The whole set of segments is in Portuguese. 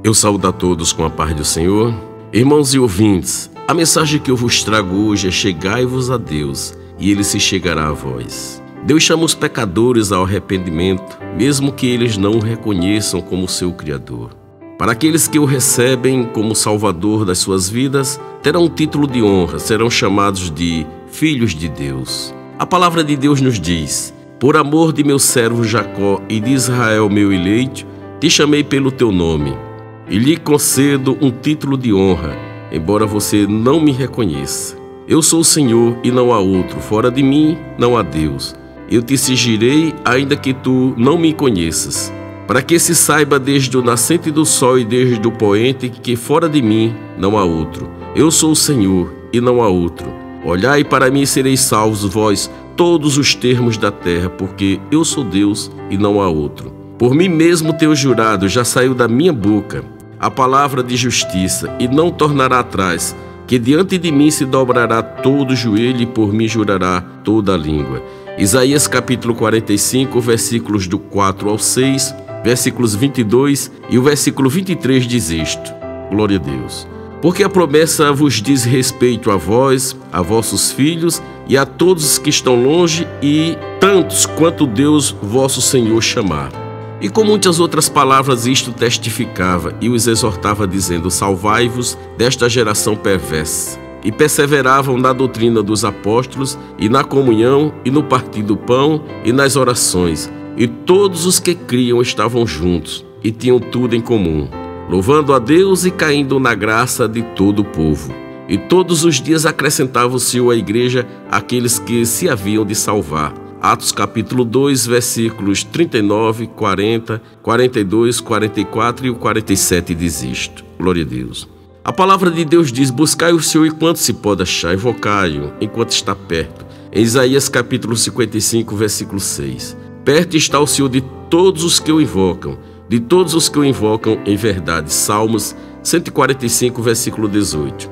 Eu saúdo a todos com a paz do Senhor. Irmãos e ouvintes, a mensagem que eu vos trago hoje é: chegai-vos a Deus, e Ele se chegará a vós. Deus chama os pecadores ao arrependimento, mesmo que eles não o reconheçam como seu Criador. Para aqueles que o recebem como Salvador das suas vidas, terão um título de honra, serão chamados de filhos de Deus. A palavra de Deus nos diz: por amor de meu servo Jacó e de Israel meu eleito, te chamei pelo teu nome, e lhe concedo um título de honra, embora você não me reconheça. Eu sou o Senhor e não há outro, fora de mim não há Deus. Eu te sigirei, ainda que tu não me conheças, para que se saiba desde o nascente do sol e desde o poente que fora de mim não há outro. Eu sou o Senhor e não há outro. Olhai para mim e sereis salvos vós, todos os termos da terra, porque eu sou Deus e não há outro. Por mim mesmo tenho jurado, já saiu da minha boca a palavra de justiça, e não tornará atrás, que diante de mim se dobrará todo o joelho e por mim jurará toda a língua. Isaías capítulo 45, versículos do 4 ao 6, versículos 22 e o versículo 23 diz isto: glória a Deus. Porque a promessa vos diz respeito a vós, a vossos filhos e a todos os que estão longe, e tantos quanto Deus vosso Senhor chamar. E com muitas outras palavras isto testificava e os exortava, dizendo: salvai-vos desta geração perversa. E perseveravam na doutrina dos apóstolos, e na comunhão, e no partir do pão, e nas orações. E todos os que criam estavam juntos, e tinham tudo em comum, louvando a Deus e caindo na graça de todo o povo. E todos os dias acrescentavam-se à igreja aqueles que se haviam de salvar. Atos capítulo 2, versículos 39, 40, 42, 44 e o 47 diz isto. Glória a Deus. A palavra de Deus diz: buscai o Senhor enquanto se pode achar, invocai-o enquanto está perto. Em Isaías capítulo 55, versículo 6. Perto está o Senhor de todos os que o invocam, de todos os que o invocam em verdade. Salmos 145, versículo 18.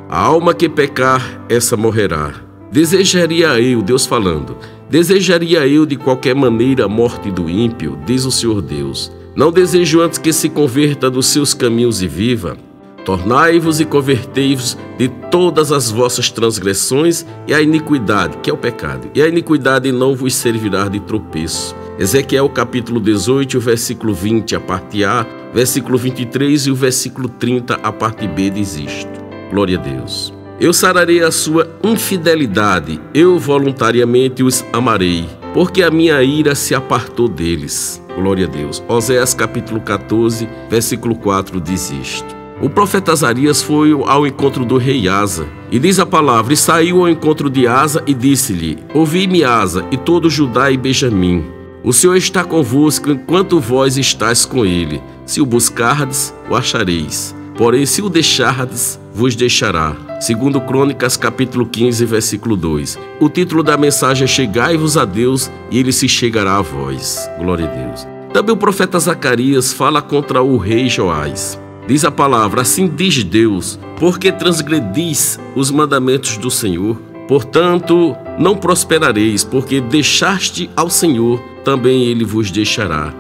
A alma que pecar, essa morrerá. Desejaria eu, Deus falando, desejaria eu de qualquer maneira a morte do ímpio, diz o Senhor Deus. Não desejo antes que se converta dos seus caminhos e viva. Tornai-vos e convertei-vos de todas as vossas transgressões e a iniquidade, que é o pecado, e a iniquidade não vos servirá de tropeço. Ezequiel capítulo 18, versículo 20, a parte A, versículo 23 e o versículo 30, a parte B diz isto. Glória a Deus. Eu sararei a sua infidelidade, eu voluntariamente os amarei, porque a minha ira se apartou deles. Glória a Deus. Oséias capítulo 14, versículo 4 diz isto. O profeta Azarias foi ao encontro do rei Asa, e diz a palavra: e saiu ao encontro de Asa e disse-lhe: ouvi-me, Asa, e todo Judá e Benjamim. O Senhor está convosco enquanto vós estáis com ele. Se o buscardes, o achareis. Porém, se o deixardes, vos deixará. Segundo Crônicas, capítulo 15, versículo 2. O título da mensagem é: chegai-vos a Deus, e Ele se chegará a vós. Glória a Deus. Também o profeta Zacarias fala contra o rei Joás. Diz a palavra: assim diz Deus, porque transgredis os mandamentos do Senhor, portanto não prosperareis, porque deixaste ao Senhor, também Ele vos deixará.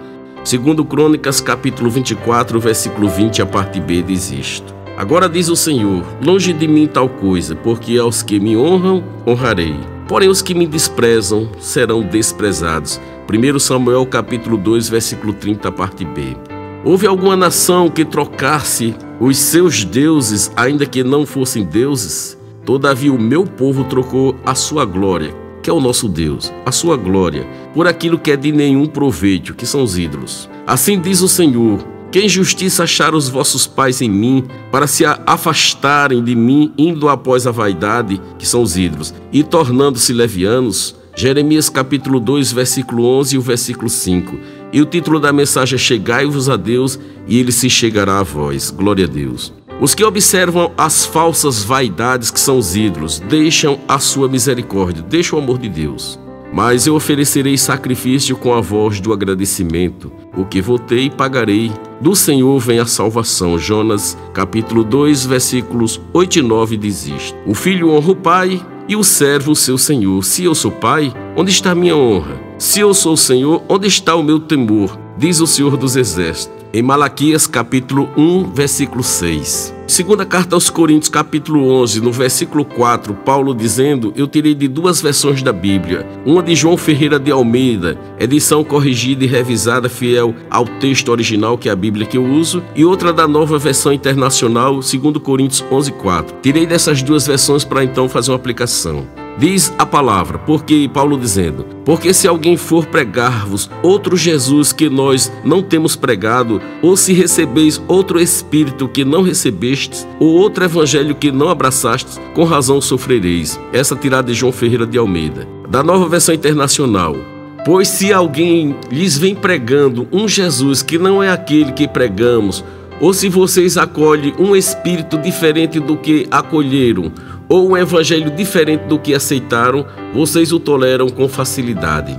Segundo Crônicas, capítulo 24, versículo 20, a parte B diz isto. Agora diz o Senhor: longe de mim tal coisa, porque aos que me honram, honrarei. Porém os que me desprezam serão desprezados. 1 Samuel, capítulo 2, versículo 30, a parte B. Houve alguma nação que trocasse os seus deuses, ainda que não fossem deuses? Todavia o meu povo trocou a sua glória, que é o nosso Deus, a sua glória, por aquilo que é de nenhum proveito, que são os ídolos. Assim diz o Senhor: que injustiça acharam os vossos pais em mim, para se afastarem de mim, indo após a vaidade, que são os ídolos, e tornando-se levianos. Jeremias capítulo 2, versículo 11 e o versículo 5. E o título da mensagem é: chegai-vos a Deus, e Ele se chegará a vós. Glória a Deus. Os que observam as falsas vaidades, que são os ídolos, deixam a sua misericórdia, deixam o amor de Deus. Mas eu oferecerei sacrifício com a voz do agradecimento. O que votei, pagarei. Do Senhor vem a salvação. Jonas, capítulo 2, versículos 8 e 9 diz isto. O filho honra o pai e o servo o seu senhor. Se eu sou pai, onde está a minha honra? Se eu sou o Senhor, onde está o meu temor? diz o Senhor dos Exércitos. Em Malaquias capítulo 1, versículo 6. Segunda carta aos Coríntios, capítulo 11, no versículo 4, Paulo dizendo: eu tirei de duas versões da Bíblia, uma de João Ferreira de Almeida, edição corrigida e revisada fiel ao texto original, que é a Bíblia que eu uso, e outra da Nova Versão Internacional, 2 Coríntios 11, 4. Tirei dessas duas versões para então fazer uma aplicação. Diz a palavra, porque Paulo dizendo: porque se alguém for pregar-vos outro Jesus que nós não temos pregado, ou se recebeis outro Espírito que não recebestes, ou outro Evangelho que não abraçastes, com razão sofrereis. Essa tirada de João Ferreira de Almeida. Da Nova Versão Internacional: pois se alguém lhes vem pregando um Jesus que não é aquele que pregamos, ou se vocês acolhem um Espírito diferente do que acolheram, ou um evangelho diferente do que aceitaram, vocês o toleram com facilidade.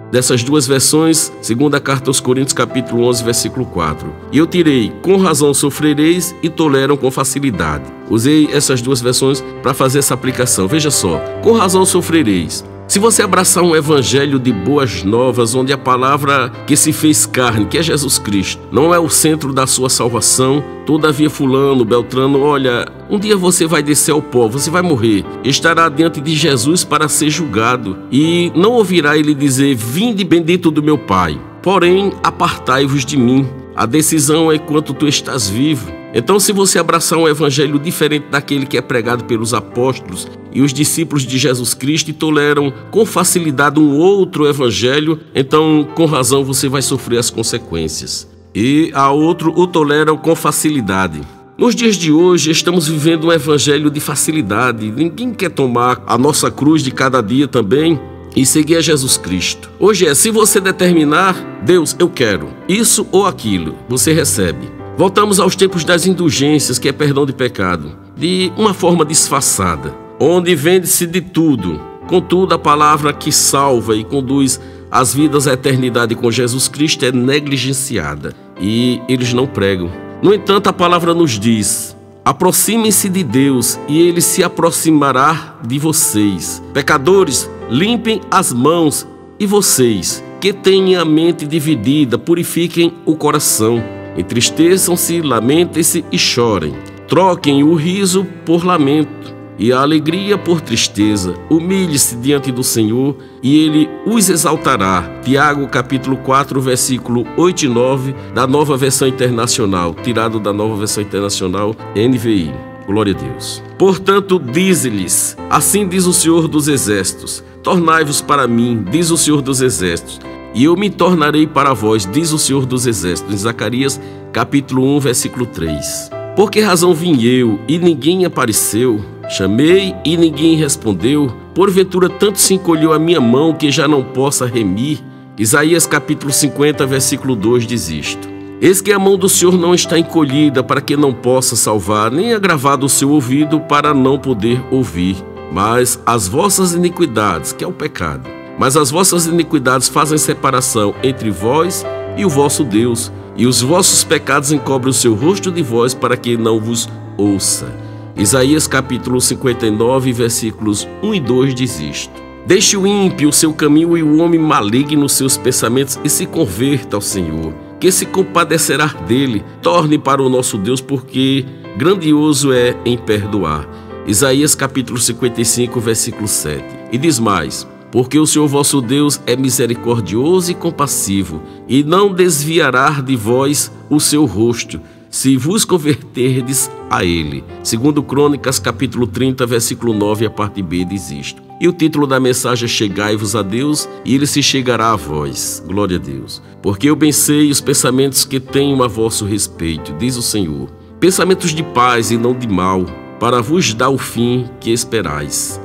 Dessas duas versões, segunda carta aos Coríntios, capítulo 11, versículo 4. E eu tirei: com razão sofrereis e toleram com facilidade. Usei essas duas versões para fazer essa aplicação. Veja só: com razão sofrereis. Se você abraçar um evangelho de boas novas, onde a palavra que se fez carne, que é Jesus Cristo, não é o centro da sua salvação, todavia fulano, beltrano, olha, um dia você vai descer ao pó, você vai morrer, estará diante de Jesus para ser julgado, e não ouvirá ele dizer: vinde bendito do meu Pai, porém apartai-vos de mim. A decisão é enquanto tu estás vivo. Então, se você abraçar um evangelho diferente daquele que é pregado pelos apóstolos e os discípulos de Jesus Cristo, e toleram com facilidade um outro evangelho, então com razão você vai sofrer as consequências. E a outro o toleram com facilidade. Nos dias de hoje estamos vivendo um evangelho de facilidade. Ninguém quer tomar a nossa cruz de cada dia também e seguir a Jesus Cristo. Hoje se você determinar: Deus, eu quero isso ou aquilo, você recebe. Voltamos aos tempos das indulgências, que é perdão de pecado, de uma forma disfarçada, onde vende-se de tudo. Contudo, a palavra que salva e conduz as vidas à eternidade com Jesus Cristo é negligenciada, e eles não pregam. No entanto, a palavra nos diz: aproximem-se de Deus e Ele se aproximará de vocês. Pecadores, limpem as mãos, e vocês, que têm a mente dividida, purifiquem o coração. Entristeçam-se, lamentem-se e chorem. Troquem o riso por lamento e a alegria por tristeza. Humilhe-se diante do Senhor e Ele os exaltará. Tiago capítulo 4, versículo 8 e 9, da Nova Versão Internacional, tirado da Nova Versão Internacional NVI. Glória a Deus. Portanto, dize-lhes: assim diz o Senhor dos Exércitos, tornai-vos para mim, diz o Senhor dos Exércitos, e eu me tornarei para vós, diz o Senhor dos Exércitos. Em Zacarias capítulo 1, versículo 3. Por que razão vim eu e ninguém apareceu? Chamei e ninguém respondeu? Porventura tanto se encolheu a minha mão que já não possa remir? Isaías capítulo 50, versículo 2 diz isto: eis que a mão do Senhor não está encolhida para que não possa salvar, nem agravado o seu ouvido para não poder ouvir. Mas as vossas iniquidades, que é o pecado, mas as vossas iniquidades fazem separação entre vós e o vosso Deus, e os vossos pecados encobrem o seu rosto de vós para que não vos ouça. Isaías capítulo 59, versículos 1 e 2 diz isto: deixe o ímpio o seu caminho e o homem maligno seus pensamentos e se converta ao Senhor, que se compadecerá dele. Torne para o nosso Deus, porque grandioso é em perdoar. Isaías capítulo 55, versículo 7. E diz mais: porque o Senhor vosso Deus é misericordioso e compassivo, e não desviará de vós o seu rosto, se vos converterdes a Ele. Segundo Crônicas, capítulo 30, versículo 9, a parte B diz isto. E o título da mensagem é: chegai-vos a Deus, e Ele se chegará a vós. Glória a Deus. Porque eu bem sei os pensamentos que tenho a vosso respeito, diz o Senhor, pensamentos de paz e não de mal, para vos dar o fim que esperais.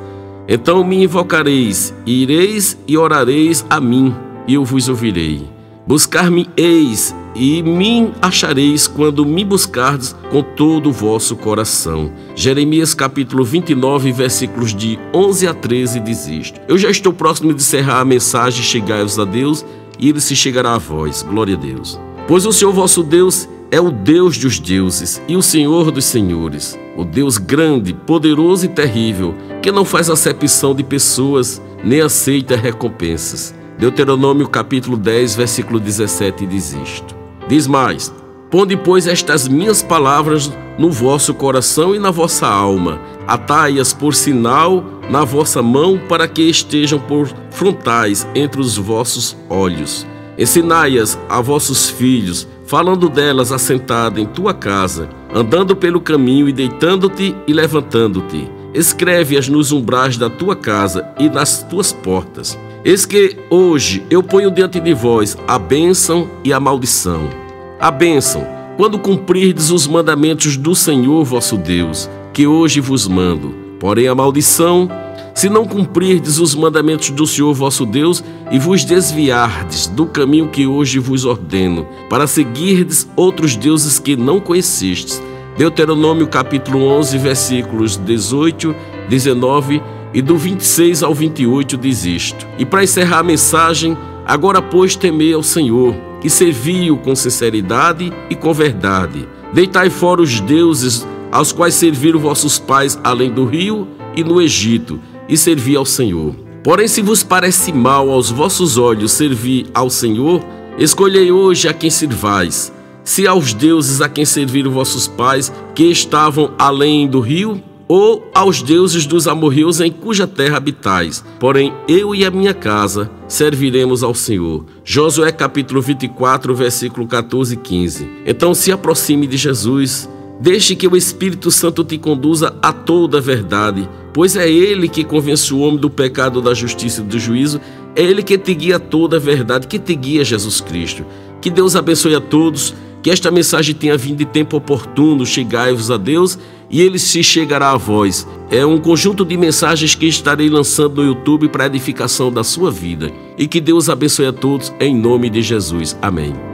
Então me invocareis, e ireis e orareis a mim, e eu vos ouvirei. Buscar-me-eis e me achareis quando me buscardes com todo o vosso coração. Jeremias capítulo 29, versículos de 11 a 13 diz isto. Eu já estou próximo de encerrar a mensagem: chegai-vos a Deus, e Ele se chegará a vós. Glória a Deus. Pois o Senhor vosso Deus é o Deus dos deuses e o Senhor dos senhores, o Deus grande, poderoso e terrível, que não faz acepção de pessoas, nem aceita recompensas. Deuteronômio capítulo 10, versículo 17 diz isto. Diz mais: ponde, pois, estas minhas palavras no vosso coração e na vossa alma, atai-as por sinal na vossa mão, para que estejam por frontais entre os vossos olhos. Ensinai-as a vossos filhos, falando delas assentado em tua casa, andando pelo caminho e deitando-te e levantando-te. Escreve-as nos umbrais da tua casa e nas tuas portas. Eis que hoje eu ponho diante de vós a bênção e a maldição. A bênção, quando cumprirdes os mandamentos do Senhor vosso Deus, que hoje vos mando. Porém a maldição, se não cumprirdes os mandamentos do Senhor vosso Deus e vos desviardes do caminho que hoje vos ordeno, para seguirdes outros deuses que não conhecestes. Deuteronômio capítulo 11, versículos 18, 19 e do 26 ao 28 diz isto. E para encerrar a mensagem: agora, pois, temei ao Senhor, e servi-o com sinceridade e com verdade. Deitai fora os deuses aos quais serviram vossos pais além do rio e no Egito, e servi ao Senhor. Porém, se vos parece mal aos vossos olhos servir ao Senhor, escolhei hoje a quem servais: se aos deuses a quem serviram vossos pais, que estavam além do rio, ou aos deuses dos amorreus em cuja terra habitais. Porém, eu e a minha casa serviremos ao Senhor. Josué capítulo 24, versículo 14 e 15. Então se aproxime de Jesus, deixe que o Espírito Santo te conduza a toda a verdade, pois é Ele que convence o homem do pecado, da justiça e do juízo. É Ele que te guia a toda a verdade, que te guia Jesus Cristo. Que Deus abençoe a todos, que esta mensagem tenha vindo de tempo oportuno. Chegai-vos a Deus e Ele se chegará a vós. É um conjunto de mensagens que estarei lançando no YouTube para a edificação da sua vida. E que Deus abençoe a todos em nome de Jesus. Amém.